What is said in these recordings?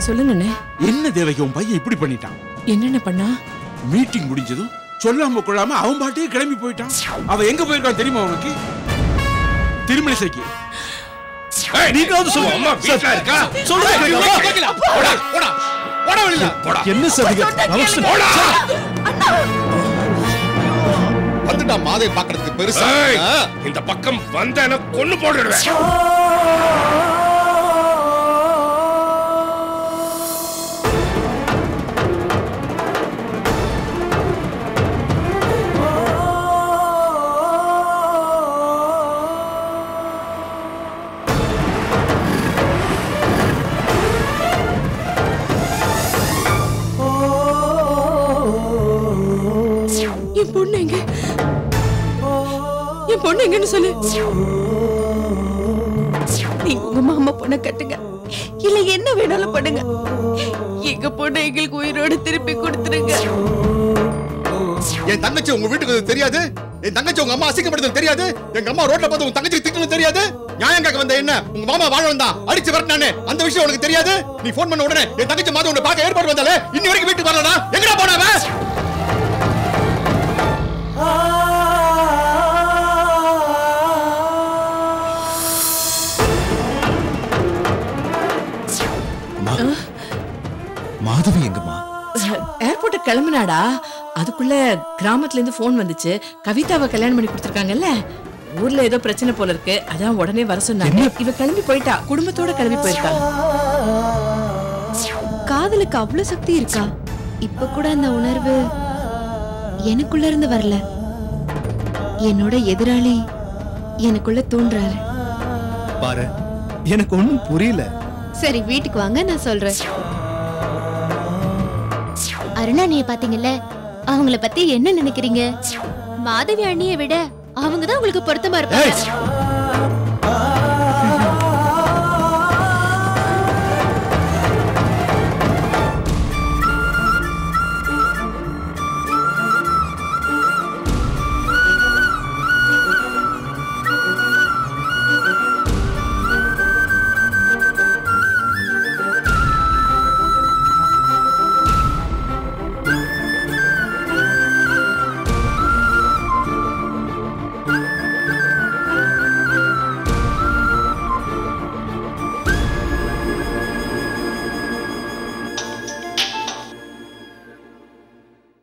சொல்லுங்கண்ணே. என்ன தேவகி உன் பையன் இப்படி பண்ணிட்டான்? என்னென்ன பண்ணா? மீட்டிங் முடிஞ்சதும் சொல்லாம கொள்ளாம அவன் பாட்டே கிளம்பி போயிட்டான். அவன் எங்க போயிருக்கான் தெரியுமா உனக்கு? திருமணிசைக்கு. நீங்களாவது சொல்லுங்க. அம்மா வீட்ல இருக்கா? சொல்லுங்க. போடா போடா போடா வெளியில போடா. என்ன சொல்றீங்க? போடா. வந்துட்டா மாதை பார்க்கிறதுக்கு பெருசா. இந்த பக்கம் வந்தேன்னா கொன்னு போடுறேன். பொண்ணு எங்கன்னு சொல்லு. நீங்க உங்க மாமா பொண்ணை கட்டுங்க, இல்ல என்ன வேணாலும் பண்ணுங்க. எங்க பொண்ணை எங்களுக்கு உயிரோடு திருப்பி கொடுத்துருங்க. என் தங்கச்சி உங்க வீட்டுக்கு தெரியாது, என் தங்கச்சி உங்க அம்மா அசிங்கப்படுறது தெரியாது, எங்க அம்மா ரோட்ல பார்த்து உங்க தங்கச்சி திட்டணும் தெரியாது. நியாயம் கேட்க வந்த என்ன உங்க மாமா வாழ வந்தா அடிச்சு வரட்டானே அந்த விஷயம் உனக்கு தெரியாது. நீ போன் பண்ண உடனே என் தங்கச்சி மாத உன்னை பார்க்க ஏற்பாடு வந்தாலே இன்னி வரைக்கும் வீட்டுக்கு வரலனா எங்கடா போனாவ? மாதவி எங்கம்மா? ஏர்போர்ட் கிளம்பினாடா. அதுக்குள்ள கிராமத்துல இருந்து போன் வந்துச்சு. கவிதாவை கல்யாணம் பண்ணி கொடுத்துருக்காங்கல்ல. ஊர்ல ஏதோ பிரச்சனை போல இருக்கு, அதான் உடனே வர சொன்னாங்க. இவ கிளம்பி போயிட்டா, குடும்பத்தோட கிளம்பி போயிருக்கா. காதலுக்கு அவ்வளவு சக்தி இருக்கா? இப்ப கூட அந்த உணர்வு எனக்குள்ள இருந்து வரல. என்னோட எதிராளி எனக்குள்ள தூண்டுறாரு. பாரு, எனக்கு ஒண்ணும் புரியல. சரி வீட்டுக்கு வாங்க, நான் சொல்றேன். அருணா நீ பாத்தீங்கல்ல, அவங்கள பத்தி என்ன நினைக்கிறீங்க? மாதவி அண்ணியை விட அவங்கதான் உங்களுக்கு பொருத்தமா இருப்பாங்க.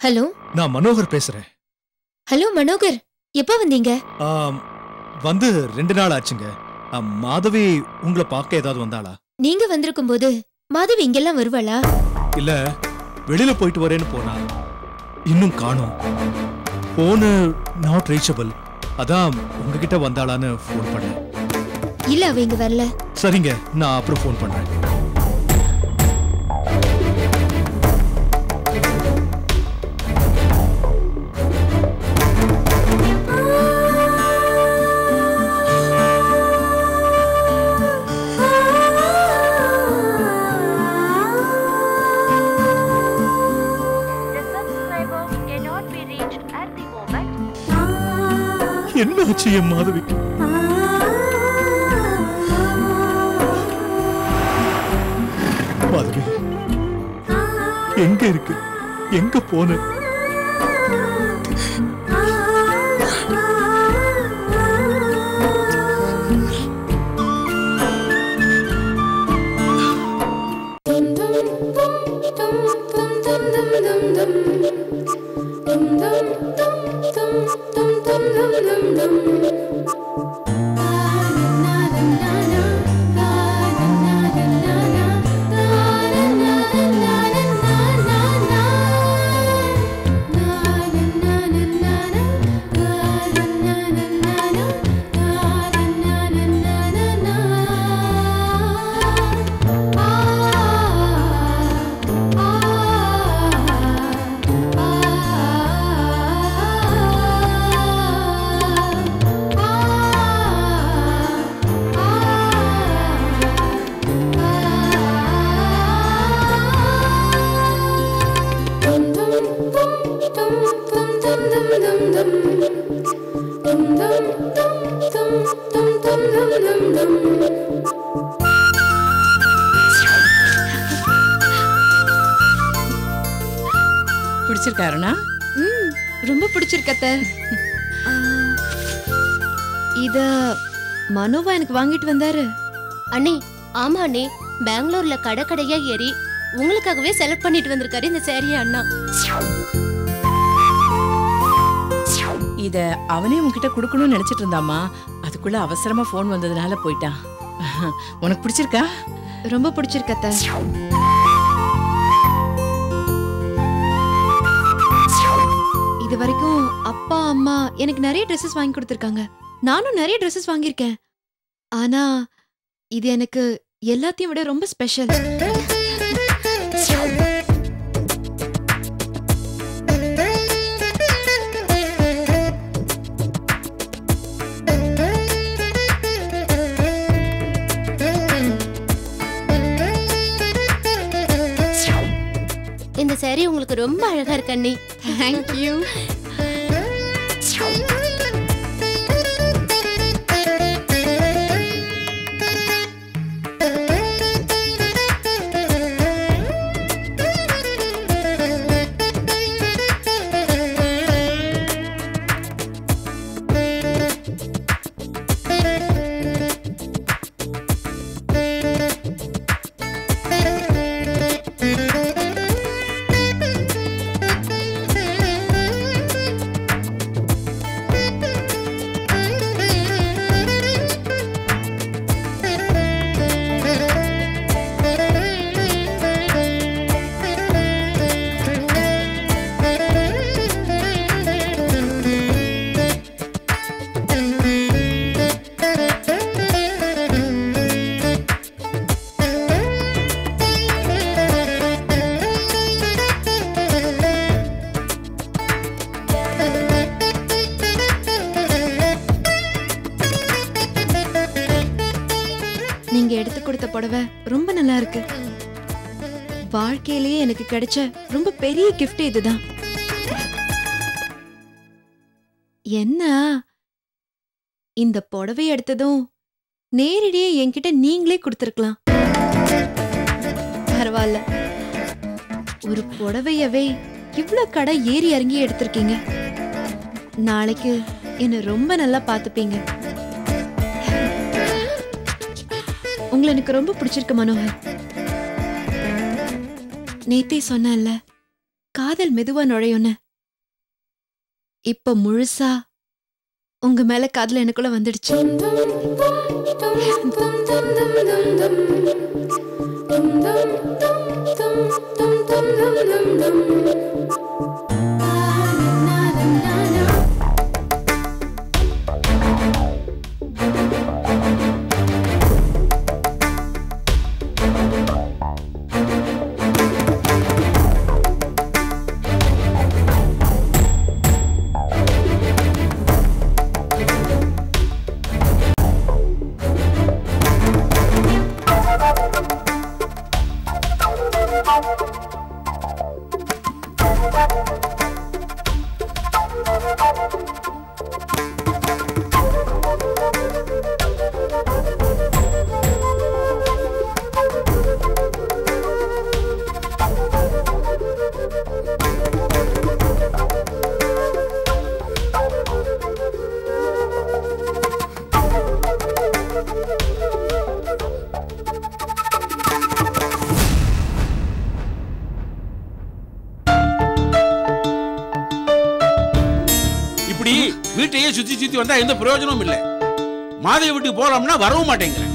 ஹலோ, நான் மனோகர் பேசுறேன். ஹலோ மனோகர், எப்ப வந்தீங்க? வந்து 2 நாள் ஆச்சுங்க. மாதவி உங்களை பார்க்க ஏதாவது வந்தாளா? நீங்க வந்திருக்கும் போது மாதவி இங்கெல்லாம் வருவாளா? இல்ல, வெளியில போயிட்டு வரேன்னு போனா. இன்னும் காணோம். போனு நாட் ரீச்சபிள். அதான் உங்ககிட்ட வந்தாளான்னு போன் பண்ணேன். இல்ல, அவ இங்க வரல. சரிங்க, நான் அப்புறம் போன் பண்றேன். என்ன ஆச்சு என் மாதவிக்கு? மாதவி எங்க இருக்கு? எங்க போன? பிடிச்சிருக்காருனா? ரொம்ப பிடிச்சிருக்கத்த. இத மனோவா எனக்கு வாங்கிட்டு வந்தாரு. அண்ணே, ஆமா அண்ணே, பெங்களூர்ல கடையா ஏறி உங்களுக்காகவே செலக்ட் பண்ணிட்டு வந்திருக்காரு இந்த சாரியை அண்ணா. இத அவனே உன்கிட்ட கொடுக்கணும்னு நினைச்சிட்டு இருந்தாமா, அதுக்குள்ள அவசரமா போன் வந்ததுனால போயிட்டான். உனக்கு பிடிச்சிருக்கா? ரொம்ப பிடிச்சிருக்கத்த. இது வரைக்கும் அப்பா அம்மா எனக்கு நிறைய ட்ரெஸ்ஸஸ் வாங்கி கொடுத்திருக்காங்க. நானும் நிறைய ட்ரெஸ்ஸஸ் வாங்கியிருக்கேன். ஆனா இது எனக்கு எல்லாத்தையும் விட ரொம்ப ஸ்பெஷல். இந்த சாரி உங்களுக்கு ரொம்ப அழகா இருக்கு அண்ணே. Thank you. நீங்க எடுத்து கொடுத்த புடவை ரொம்ப நல்லா இருக்கு. வாழ்க்கையிலேயே எனக்கு கிடைச்ச ரொம்ப பெரிய கிஃப்ட் இதுதான். என்ன இந்த புடவை எடுத்ததும் நேரடியே என்கிட்ட நீங்களே கொடுத்திருக்கலாம். பரவாயில்ல, ஒரு புடவையவே இவ்ளோ கடை ஏறி இறங்கி எடுத்திருக்கீங்க. நாளைக்கு என்ன ரொம்ப நல்லா பாத்துப்பீங்க. உங்களை எனக்கு ரொம்ப பிடிச்சிருக்கு மனோகர். நேத்தே சொன்னேன்ல, காதல் மெதுவா நுழையும்னு. இப்ப முழுசா உங்க மேல காதல் எனக்குள்ள வந்துடுச்சு. வீட்டையே சுத்தி சுத்தி வந்தா எந்த பிரயோஜனமும் இல்லை. மாதவி வீட்டுக்கு போலாம்னா வரவும் மாட்டேங்கிறேன்.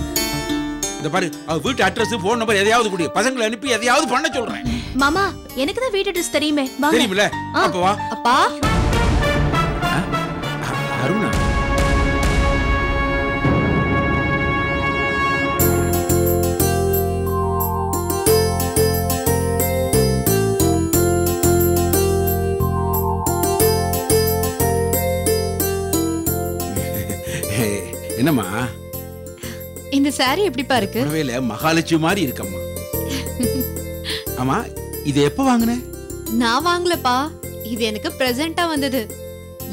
இந்த பாரு, அவ வீட்டு அட்ரஸ், போன் நம்பர் எதையாவது கூடிய பசங்களை அனுப்பி எதையாவது பண்ண சொல்றேன். மாமா, எனக்கு தான் வீட்டு அட்ரஸ் தெரியுமே. தெரியுமில்ல? அப்ப வா. அப்பா அருணா, என்னம்மா இந்த சாரி எப்படிப்பா இருக்கு? புடவையில மகாலட்சுமி மாதிரி இருக்கம்மா. ஆமா, இது எப்ப வாங்குன? நான் வாங்கலப்பா, இது எனக்கு பிரசன்ட்டா வந்தது.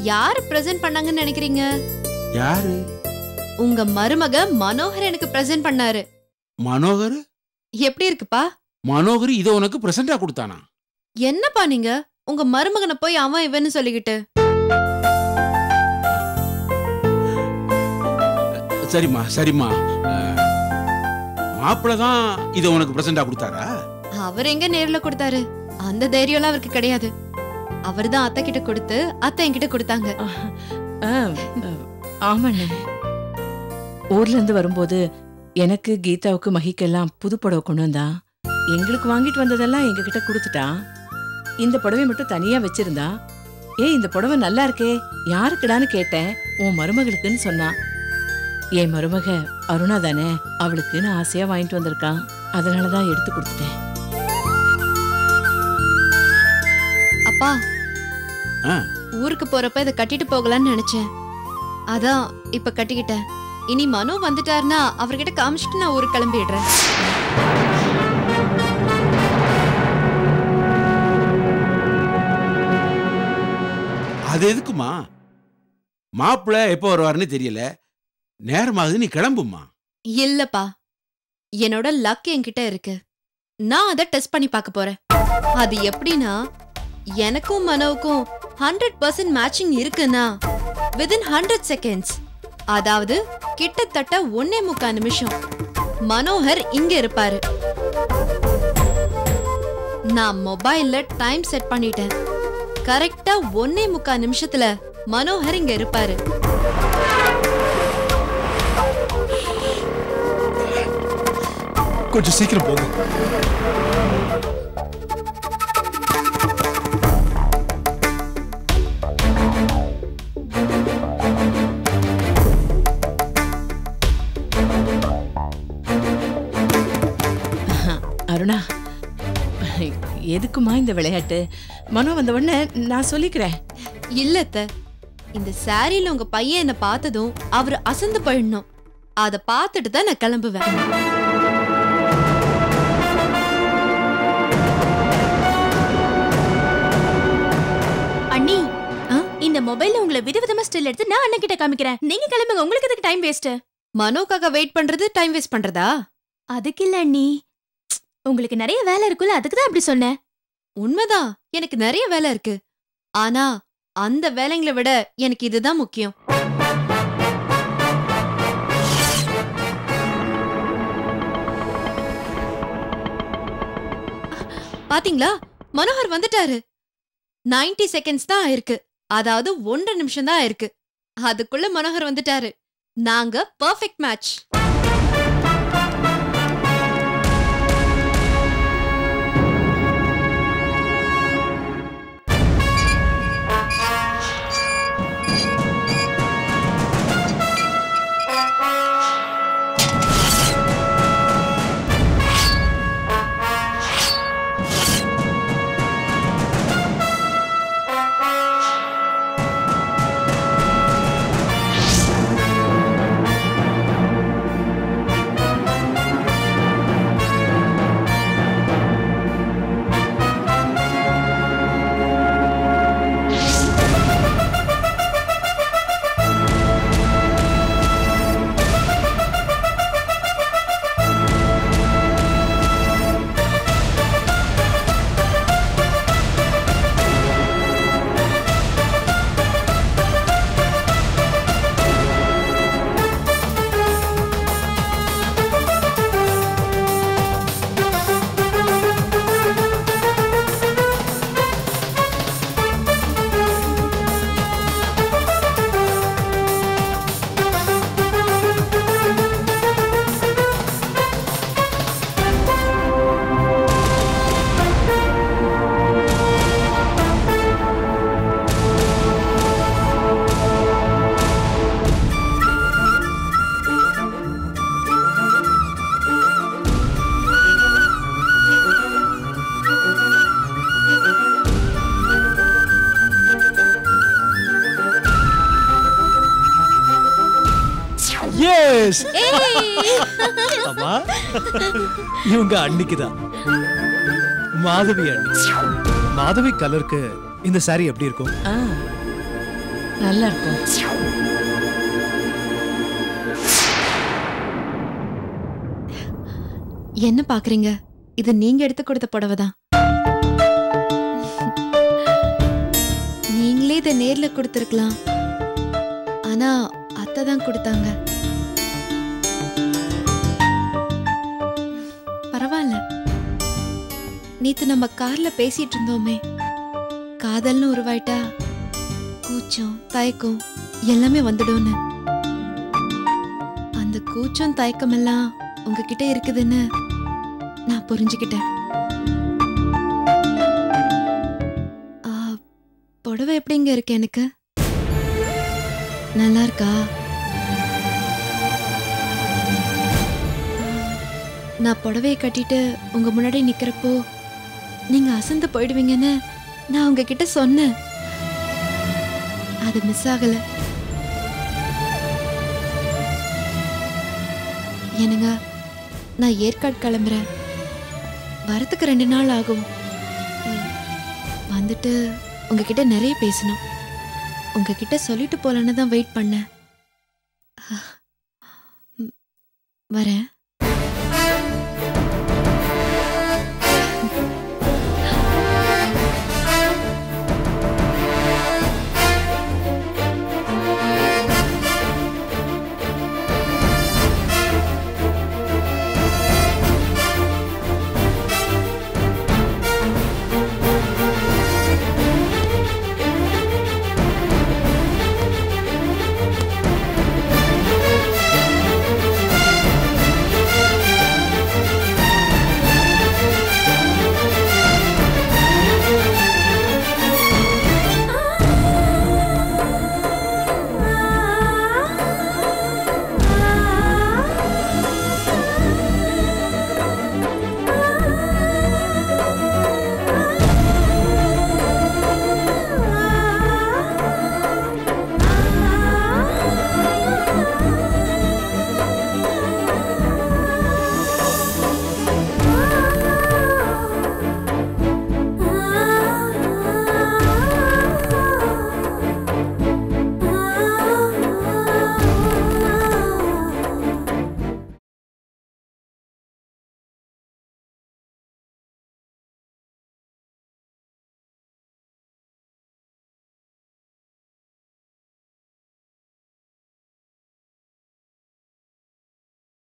யாரு பிரசன்ட் பண்ணாங்கன்னு நினைக்கிறீங்க? யாரு? உங்க மருமக மனோகர் எனக்கு பிரசன்ட் பண்ணாரு. மனோகர்? எப்படி இருக்குப்பா? மனோகர் இத உனக்கு பிரசன்டா கொடுத்தானா? என்னப்பா நீங்க உங்க மருமகனை போய் அவன் இவன்னு சொல்லிக்கிட்டு? சரிம்மா சரிம்மா, மாப்பிள்ள தான் இத உனக்கு பிரசன்டா கொடுத்தாரா? அவர் எங்க நேர்ல கொடுத்தாரு? அந்த தைரியம்லாம் அவருக்கு கிடையாது. அவர்தான் அத்தை கிட்ட கொடுத்து அத்தை என்கிட்ட கொடுத்தாங்க. ஆமாண்ணே, ஊர்ல இருந்து வரும்போது எனக்கு கீதாவுக்கு மகிக்கெல்லாம் புது புடவை கொண்டு வந்தா. எங்களுக்கு வாங்கிட்டு வந்ததெல்லாம் எங்க கிட்ட கொடுத்துட்டான். இந்த புடவை மட்டும் தனியா வச்சிருந்தா. இந்த புடவை நல்லா இருக்கே, யாருக்குடான்னு கேட்டேன். உன் மருமகளுக்குன்னு சொன்னா. என் மருமக அருணா தானே, அவளுக்குன்னு ஆசையா வாங்கிட்டு வந்திருக்கான். அதனாலதான் எடுத்து கொடுத்துட்டேன். அப்பா, ஊருக்கு போறப்ப இதை கட்டிட்டு போகலான்னு நினைச்சேன். அதான் இப்ப கட்டிக்கிட்டேன். இனி மனோ வந்துட்டாருன்னா அவர்கிட்ட காமிச்சிட்டு நான் ஊருக்கு கிளம்பிடுறேன். அது எதுக்குமா? மாப்பிள்ள எப்போ வருவாருன்னு தெரியல, நேரமாகுது, நீ கிளம்புமா. இல்லப்பா, என்னோட லக் என்கிட்ட இருக்கு. நான் அதை டெஸ்ட் பண்ணி பார்க்க போறேன். அது எப்படின்னா, எனக்கும் மனோவுக்கும் 100% மேட்சிங் இருக்குன்னா within 100 seconds, அதாவது கிட்டத்தட்ட 1.25 நிமிஷம் மனோகர் இங்க இருப்பாரு. நான் மொபைல்ல டைம் செட் பண்ணிட்டேன். கரெக்டா 1.25 நிமிஷத்துல மனோகர் இங்க இருப்பாரு. கொஞ்சம் சீக்கிரம் போங்க. அருணா, எதுக்குமா இந்த விளையாட்டு? மனோ வந்த உடனே நான் சொல்லிக்கிறேன். இல்லத்த, இந்த சாரியில உங்க பையன் என்ன பார்த்ததும் அவரு அசந்து போயிடணும். அத பார்த்துட்டு தான் நான் கிளம்புவேன். அண்ணி, இந்த மொபைல்ல உங்களை விதவிதமா ஸ்டில் எடுத்து நான் அண்ணன் கிட்ட காமிக்கிறேன். நீங்க கிளம்புங்க, உங்களுக்கு எதுக்கு டைம் வேஸ்ட்? மனோக்காக வெயிட் பண்றது டைம் வேஸ்ட் பண்றதா? அதுக்கு இல்ல அண்ணி, உங்களுக்கு நிறைய வேலை இருக்குல்ல, அதுக்கு தான் அப்படி சொன்னேன். உண்மைதான், எனக்கு நிறைய வேலை இருக்கு. ஆனா அந்த வேலைங்களை விட எனக்கு இதுதான் முக்கியம். பாத்தீங்களா, மனோகர் வந்துட்டாரு. 90 செகண்ட்ஸ் தான் ஆயிருக்கு. அதாவது 1.5 நிமிஷம் தான் ஆயிருக்கு. அதுக்குள்ள மனோகர் வந்துட்டாரு. நாங்க பெர்ஃபெக்ட் மேட்ச். எஸ் அம்மா, இவங்க அன்னைக்குதான் மாதவி அண்ணி. மாதவி கலருக்கு இந்த சாரி எப்படி இருக்கும்? நல்லா இருக்கும். என்ன பாக்குறீங்க? இது நீங்க எடுத்து கொடுத்த புடவை தான். நீங்களே இதை நேர்ல கொடுத்திருக்கலாம். ஆனா அத்தை தான் கொடுத்தாங்க. பரவாயில்ல. நேத்து நம்ம கார்ல பேசிட்டு இருந்தோமே, காதல்னு உருவாயிட்டா கூச்சம் தயக்கம் எல்லாமே வந்துடும்னு. அந்த கூச்சம் தயக்கம் எல்லாம் உங்ககிட்ட இருக்குதுன்னு நான் புரிஞ்சுக்கிட்டேன். புடவை எப்படிங்க இருக்கு? எனக்கு நல்லா இருக்கா? நான் புடவையை கட்டிட்டு உங்க முன்னாடி நிக்கிறப்போ நீங்க அசந்து போயிடுவீங்கன்னு நான் உங்ககிட்ட சொன்னேன். அது மிஸ் ஆகல. என்னங்க, நான் ஏற்காடு கிளம்புறேன். வரத்துக்கு 2 நாள் ஆகும். வந்துட்டு உங்ககிட்ட நிறைய பேசணும். உங்ககிட்ட சொல்லிட்டு போலான்னு தான் வெயிட் பண்ணேன். வரேன்.